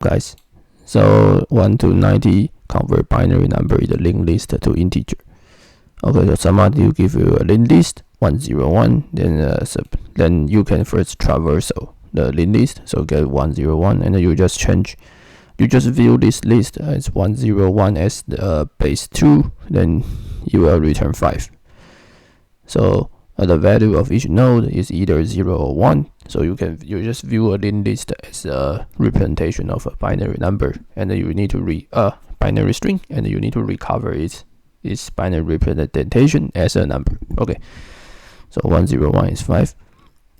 guys. So 1 to 90 convert binary number in the linked list to integer. Okay, so somebody will give you a linked list 101, then you can first traverse the linked list, so get 101, and then you just view this list as 101 as the base 2, then you will return 5. So the value of each node is either 0 or 1. So you just view a linked list as a representation of a binary number, and then you need to read a binary string, and you need to recover its binary representation as a number. Okay, so 101 is 5,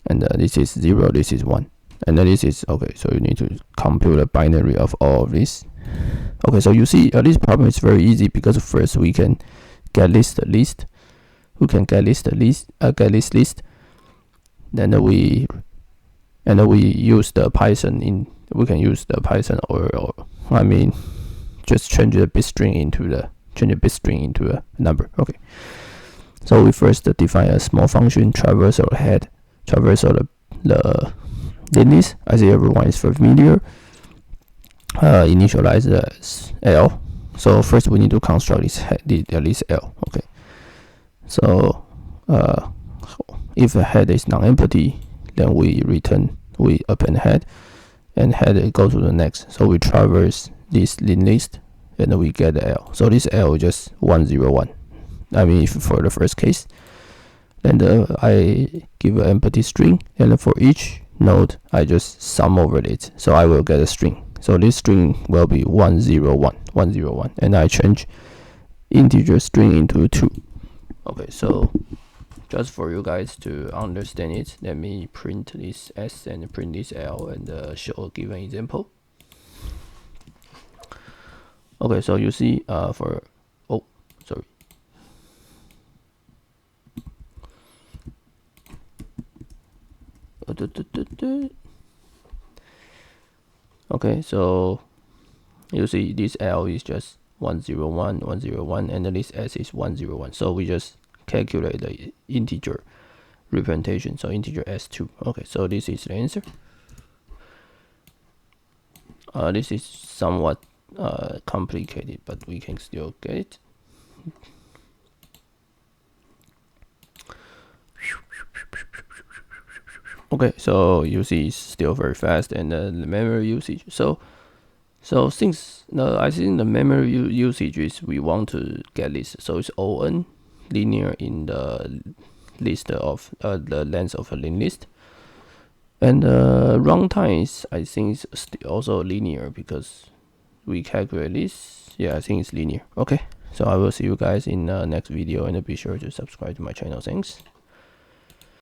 and this is 0, this is 1, and then this is okay. So you need to compute a binary of all of this. Okay, so you see this problem is very easy because first we can get list. We can get this list. Then we use the Python we can use the Python or I mean just change the bit string into a number. Okay, so we first define a small function traversal head, traversal the linked list. I think everyone is familiar. Initialize as L. So first we need to construct the list L. Okay, so if a head is non-empty, then we append head, and head go to the next. So we traverse this linked list, and then we get the L. So this L is just 101. I mean, if for the first case, then I give an empty string, and for each node I just sum over it. So I will get a string. So this string will be 101, and I change integer string into 2. Okay, so just for you guys to understand it, let me print this S and print this L and show a given example. Okay, so you see okay, so you see this L is just 101, and then this S is 101. So we just calculate the integer representation, so integer S2. Okay, so this is the answer. This is somewhat complicated, but we can still get it. Okay, so you see it's still very fast, and the memory usage. So since I think the memory usage is we want to get this, so it's ON linear in the list of the length of a linked list, and runtime is I think it's also linear because we calculate this. Yeah, I think it's linear. Okay, so I will see you guys in the next video, and be sure to subscribe to my channel. Thanks.